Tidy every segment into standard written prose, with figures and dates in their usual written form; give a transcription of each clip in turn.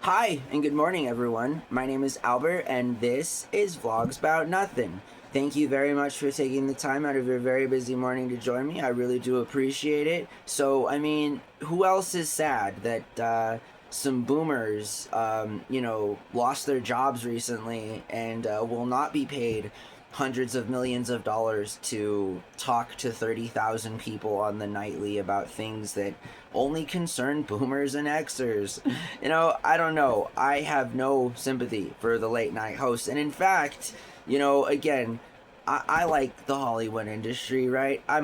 Hi, and good morning, everyone. My name is Albert, and this is Vlogs About Nothing. Thank you very much for taking the time out of your very busy morning to join me. I really do appreciate it. So, who else is sad that some boomers, lost their jobs recently and will not be paid hundreds of millions of dollars to talk to 30,000 people on the nightly about things that only concern boomers and Xers. I don't know. I have no sympathy for the late night hosts. And in fact, again, I like the Hollywood industry, right? I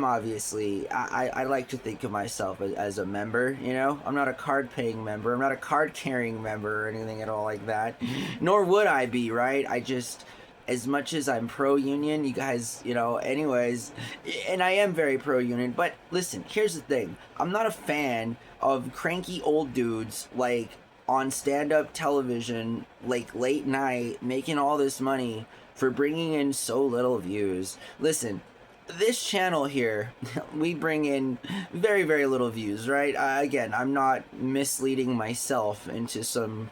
like to think of myself as a member, I'm not a card paying member. I'm not a card carrying member or anything at all like that. Nor would I be, right? As much as I'm pro-union, you guys, anyways, and I am very pro-union, but listen, here's the thing. I'm not a fan of cranky old dudes, like, on stand-up television, like, late night, making all this money for bringing in so little views. Listen, this channel here, we bring in very, very little views, right? Again, I'm not misleading myself into some,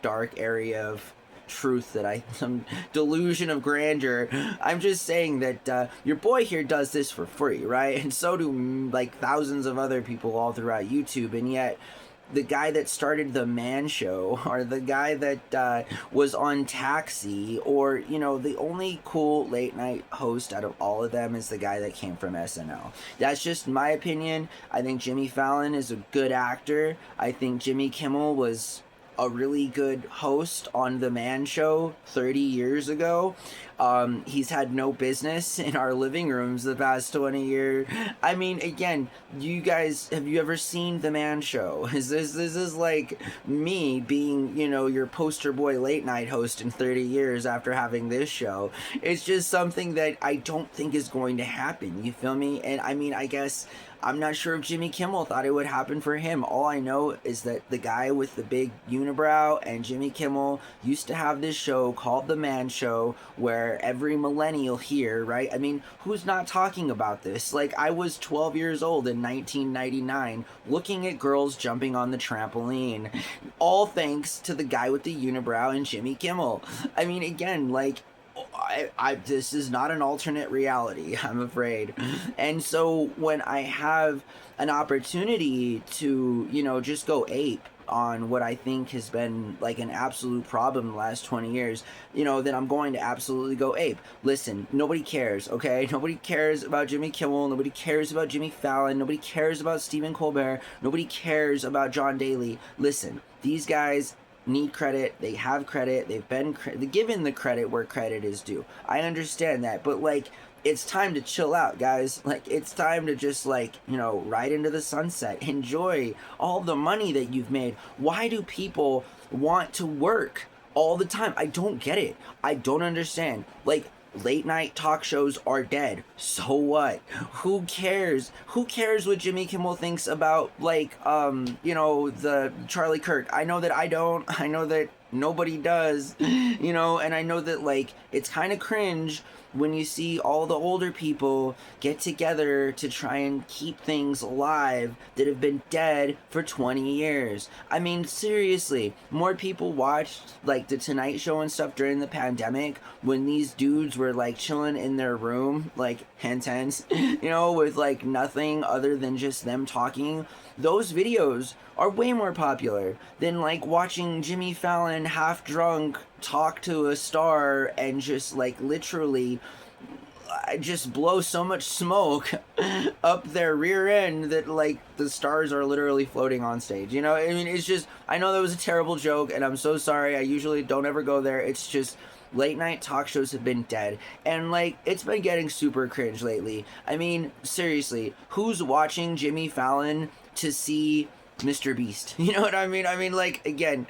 dark area of truth some delusion of grandeur. I'm just saying that your boy here does this for free, right? And so do like thousands of other people all throughout YouTube, and yet the guy that started the Man Show, or the guy that was on Taxi, or the only cool late night host out of all of them is the guy that came from SNL. That's just my opinion. I think Jimmy Fallon is a good actor. I think Jimmy Kimmel was a really good host on The Man Show 30 years ago. He's had no business in our living rooms the past 20 years. Again, you guys, have you ever seen The Man Show? This is like me being, your poster boy late night host in 30 years after having this show. It's just something that I don't think is going to happen. You feel me? And I guess I'm not sure if Jimmy Kimmel thought it would happen for him. All I know is that the guy with the big unibrow and Jimmy Kimmel used to have this show called The Man Show where every millennial here, right? Who's not talking about this? Like, I was 12 years old in 1999 looking at girls jumping on the trampoline. All thanks to the guy with the unibrow and Jimmy Kimmel. Again, like, this is not an alternate reality, I'm afraid. And so when I have an opportunity to, just go ape on what I think has been like an absolute problem the last 20 years, then I'm going to absolutely go ape. Listen, nobody cares, okay? Nobody cares about Jimmy Kimmel. Nobody cares about Jimmy Fallon. Nobody cares about Stephen Colbert. Nobody cares about John Daly. Listen, these guys need credit. They have credit. They've been given the credit where credit is due. I understand that, but like, it's time to chill out, guys. Like, it's time to just, like, ride into the sunset. Enjoy all the money that you've made. Why do people want to work all the time? I don't get it. I don't understand. Like, late night talk shows are dead. So what? Who cares? Who cares what Jimmy Kimmel thinks about, like, the Charlie Kirk? I know that I don't. I know that nobody does, and I know that, like, it's kind of cringe when you see all the older people get together to try and keep things alive that have been dead for 20 years. Seriously, more people watched, like, The Tonight Show and stuff during the pandemic when these dudes were, like, chilling in their room, like, intense, with, like, nothing other than just them talking. Those videos are way more popular than, like, watching Jimmy Fallon half drunk talk to a star and just, like, literally just blow so much smoke up their rear end that, like, the stars are literally floating on stage. It's just, I know that was a terrible joke and I'm so sorry. I usually don't ever go there. It's just, late night talk shows have been dead, and, like, it's been getting super cringe lately. Seriously, who's watching Jimmy Fallon to see Mr. Beast? You know what I mean? Like, again,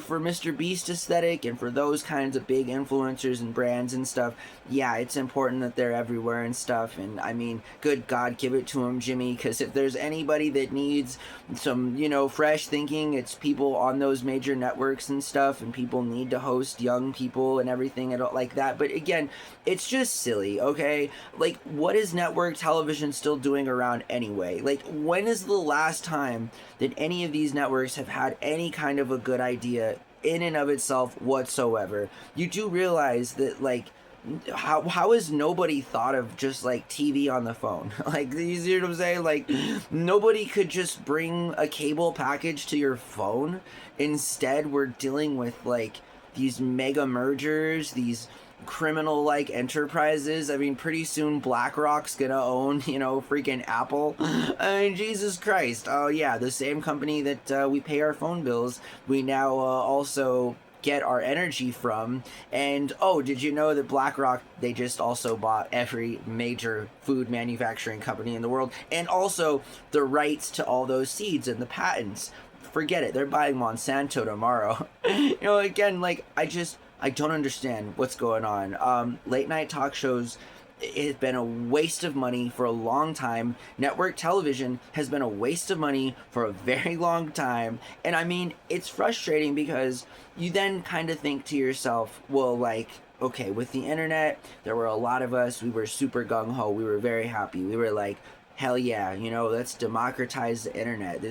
for Mr. Beast aesthetic and for those kinds of big influencers and brands and stuff, yeah, it's important that they're everywhere and stuff, and good God, give it to him, Jimmy, because if there's anybody that needs some, fresh thinking, it's people on those major networks and stuff, and people need to host young people and everything and like that. But again, it's just silly, okay? Like, what is network television still doing around anyway? Like, when is the last time time that any of these networks have had any kind of a good idea in and of itself whatsoever. You do realize that, like, how has nobody thought of just like TV on the phone? Like, you see what I'm saying? Like, nobody could just bring a cable package to your phone. Instead, we're dealing with like these mega mergers, these criminal like enterprises. I mean, pretty soon BlackRock's gonna own, freaking Apple. I mean, Jesus Christ. Oh yeah, the same company that we pay our phone bills, we now also get our energy from. And oh, did you know that BlackRock, they just also bought every major food manufacturing company in the world, and also the rights to all those seeds and the patents? Forget it, they're buying Monsanto tomorrow. Again, like, I don't understand what's going on. Late night talk shows, it has been a waste of money for a long time. Network television has been a waste of money for a very long time. And I mean, it's frustrating because you then kind of think to yourself, well, like, okay, with the internet, there were a lot of us, we were super gung-ho, we were very happy. We were like, hell yeah, let's democratize the internet.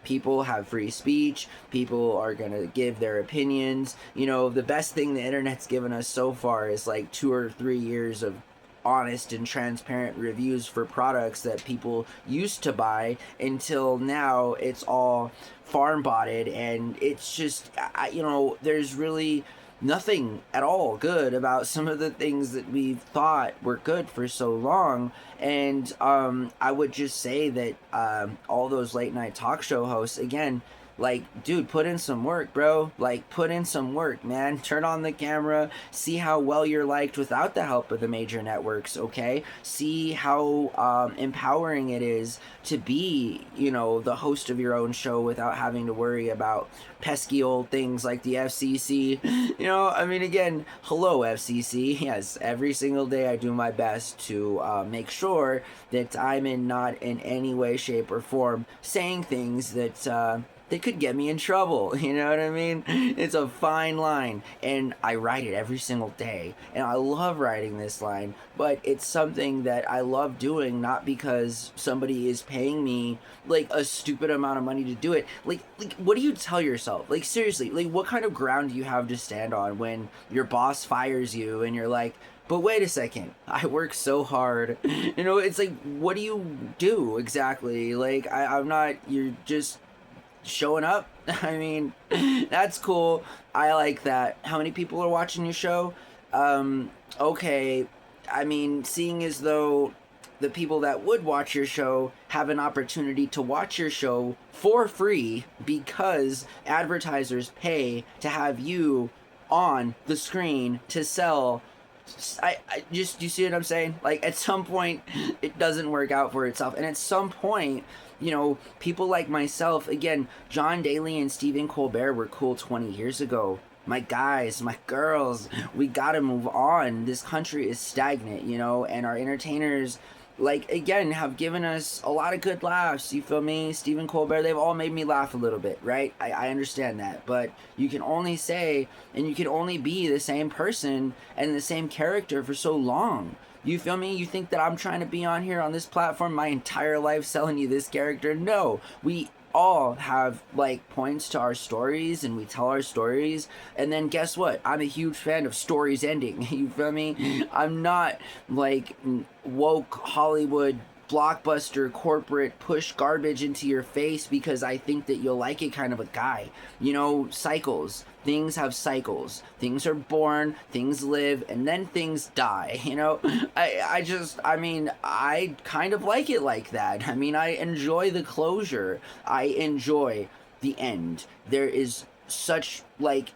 People have free speech. People are going to give their opinions. The best thing the internet's given us so far is like 2 or 3 years of honest and transparent reviews for products that people used to buy, until now it's all farm botted, and it's just, there's really nothing at all good about some of the things that we've thought were good for so long. And I would just say that all those late night talk show hosts, again, like, dude, put in some work, bro. Like, put in some work, man. Turn on the camera. See how well you're liked without the help of the major networks, okay? See how empowering it is to be, the host of your own show without having to worry about pesky old things like the FCC. I mean, again, hello, FCC. Yes, every single day I do my best to make sure that I'm not in any way, shape, or form saying things that they could get me in trouble. You know what I mean? It's a fine line, and I write it every single day, and I love writing this line, but it's something that I love doing, not because somebody is paying me like a stupid amount of money to do it. Like what do you tell yourself? Like, seriously, like, what kind of ground do you have to stand on when your boss fires you and you're like, but wait a second, I work so hard. It's like, what do you do exactly? Like, I'm not, you're just showing up. I mean, that's cool. I like that. How many people are watching your show? Okay. I mean, seeing as though the people that would watch your show have an opportunity to watch your show for free because advertisers pay to have you on the screen to sell. I just, you see what I'm saying? Like, at some point, it doesn't work out for itself. And at some point, people like myself, again, John Daly and Stephen Colbert were cool 20 years ago. My guys, my girls, we gotta move on. This country is stagnant, and our entertainers, like, again, have given us a lot of good laughs. You feel me? Stephen Colbert, they've all made me laugh a little bit, right? I understand that. But you can only say, and you can only be the same person and the same character for so long. You feel me? You think that I'm trying to be on here on this platform my entire life selling you this character? No. We all have like points to our stories, and we tell our stories, and then guess what? I'm a huge fan of stories ending. You feel me? I'm not like woke Hollywood blockbuster corporate push garbage into your face because I think that you'll like it kind of a guy. Cycles. Things have cycles. Things are born, things live, and then things die. I kind of like it like that. I mean, I enjoy the closure. I enjoy the end. There is such, like,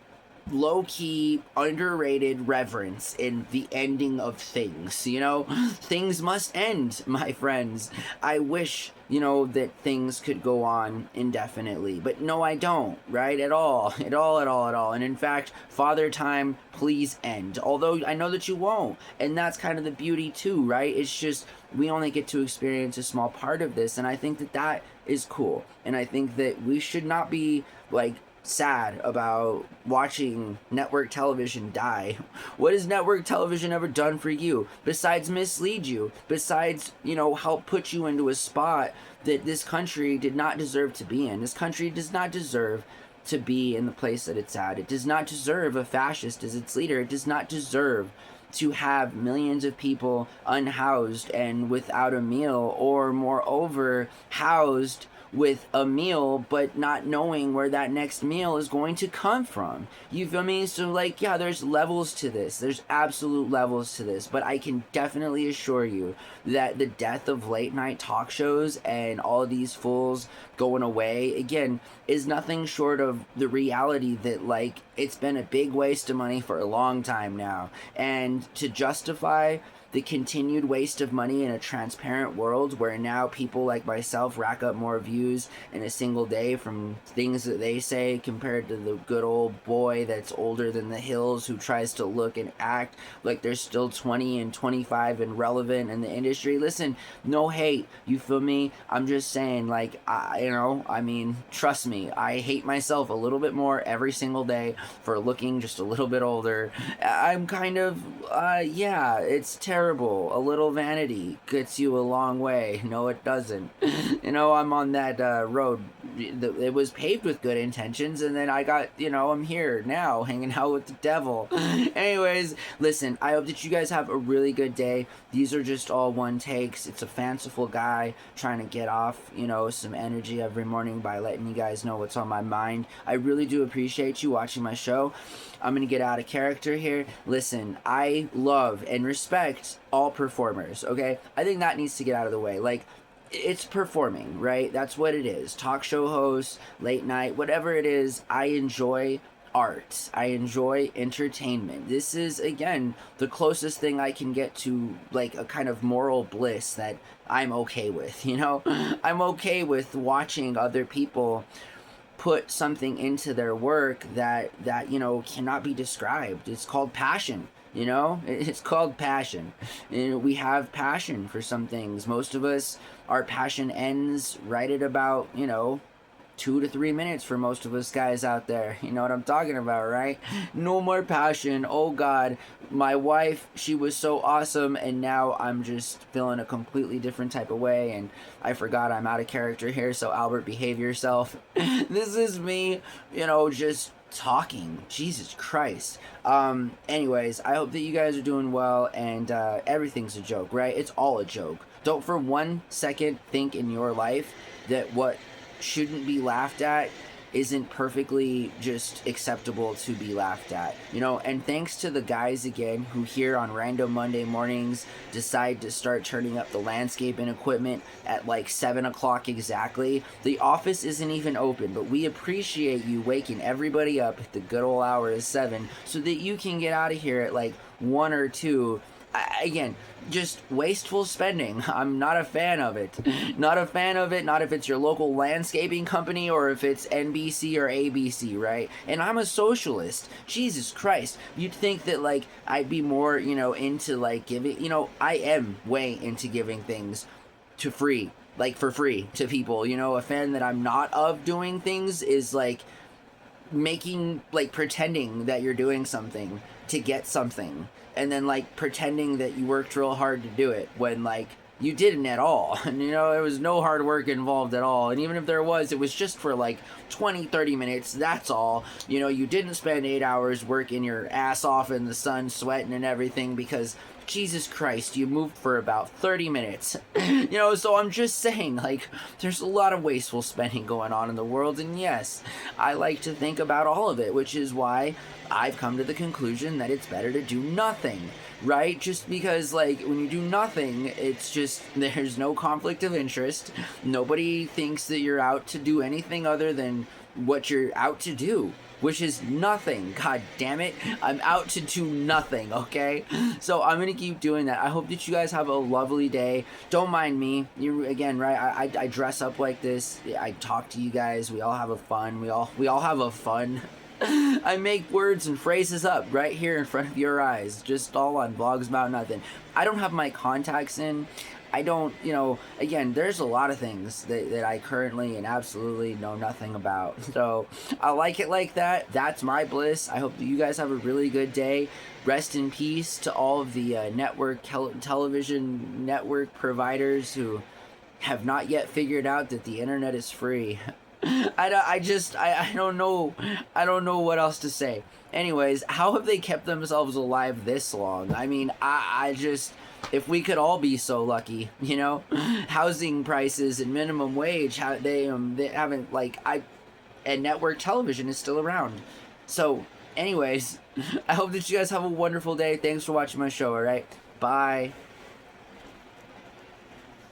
low-key underrated reverence in the ending of things. Things must end, my friends. I wish that things could go on indefinitely, but no, I don't, right? At all. And in fact, Father Time, please end. Although I know that you won't, and that's kind of the beauty too, right? It's just, we only get to experience a small part of this, and I think that is cool. And I think that we should not be like sad about watching network television die. What has network television ever done for you besides mislead you? Besides, help put you into a spot that this country did not deserve to be in. This country does not deserve to be in the place that it's at. It does not deserve a fascist as its leader. It does not deserve to have millions of people unhoused and without a meal, or moreover housed with a meal but not knowing where that next meal is going to come from. You feel me? So like, yeah, there's levels to this. There's absolute levels to this, but I can definitely assure you that the death of late night talk shows and all of these fools going away again is nothing short of the reality that, like, it's been a big waste of money for a long time now, and to justify the continued waste of money in a transparent world where now people like myself rack up more views in a single day from things that they say compared to the good old boy that's older than the hills who tries to look and act like they're still 20 and 25 and relevant in the industry. Listen, no hate, you feel me? I'm just saying, like, trust me, I hate myself a little bit more every single day for looking just a little bit older. I'm kind of, it's terrible. A little vanity gets you a long way. No, it doesn't. I'm on that road. It was paved with good intentions, and then I got, I'm here now hanging out with the devil. Anyways, listen, I hope that you guys have a really good day. These are just all one takes. It's a fanciful guy trying to get off, some energy every morning by letting you guys know what's on my mind. I really do appreciate you watching my show. I'm going to get out of character here. Listen, I love and respect all performers, okay? I think that needs to get out of the way. Like, it's performing, right? That's what it is. Talk show hosts, late night, whatever it is, I enjoy art. I enjoy entertainment. This is, again, the closest thing I can get to, like, a kind of moral bliss that I'm okay with, I'm okay with watching other people put something into their work that cannot be described. It's called passion. It's called passion. We have passion for some things. Most of us, our passion ends right at about 2 to 3 minutes for most of us guys out there. You know what I'm talking about, right? No more passion. Oh God, my wife, she was so awesome, and now I'm just feeling a completely different type of way, and I forgot I'm out of character here, so Albert, behave yourself. This is me, just talking. Jesus Christ. Anyways, I hope that you guys are doing well, and everything's a joke, right? It's all a joke. Don't for 1 second think in your life that what shouldn't be laughed at isn't perfectly just acceptable to be laughed at, and thanks to the guys again who here on random Monday mornings decide to start turning up the landscaping equipment at like 7 o'clock exactly. The office isn't even open, but we appreciate you waking everybody up at the good old hour of 7 so that you can get out of here at like 1 or 2. Again, just wasteful spending. I'm not a fan of it. Not a fan of it, not if it's your local landscaping company or if it's NBC or ABC, right? And I'm a socialist. Jesus Christ. You'd think that, like, I'd be more, into, like, giving, I am way into giving things to free, like, for free to people. A fan that I'm not of doing things is, like, pretending that you're doing something to get something, and then like pretending that you worked real hard to do it when like you didn't at all. And there was no hard work involved at all, and even if there was, it was just for like 20-30 minutes, that's all. You didn't spend 8 hours working your ass off in the sun, sweating and everything, because Jesus Christ, you moved for about 30 minutes. So I'm just saying, like, there's a lot of wasteful spending going on in the world, and yes, I like to think about all of it, which is why I've come to the conclusion that it's better to do nothing, right? Just because, like, when you do nothing, it's just, there's no conflict of interest. Nobody thinks that you're out to do anything other than what you're out to do, which is nothing. God damn it. I'm out to do nothing, okay? So I'm going to keep doing that. I hope that you guys have a lovely day. Don't mind me. Again, right? I dress up like this. I talk to you guys. We all have a fun. We all have a fun. I make words and phrases up right here in front of your eyes, just all on Vlogs About Nothing. I don't have my contacts in. I don't, you know, again, there's a lot of things that I currently and absolutely know nothing about. So I like it like that. That's my bliss. I hope that you guys have a really good day. Rest in peace to all of the television network providers who have not yet figured out that the internet is free. I don't know. I don't know what else to say. Anyways, how have they kept themselves alive this long? I mean, I just, if we could all be so lucky, you know, housing prices and minimum wage, how they haven't and network television is still around. So, anyways, I hope that you guys have a wonderful day. Thanks for watching my show. All right, bye.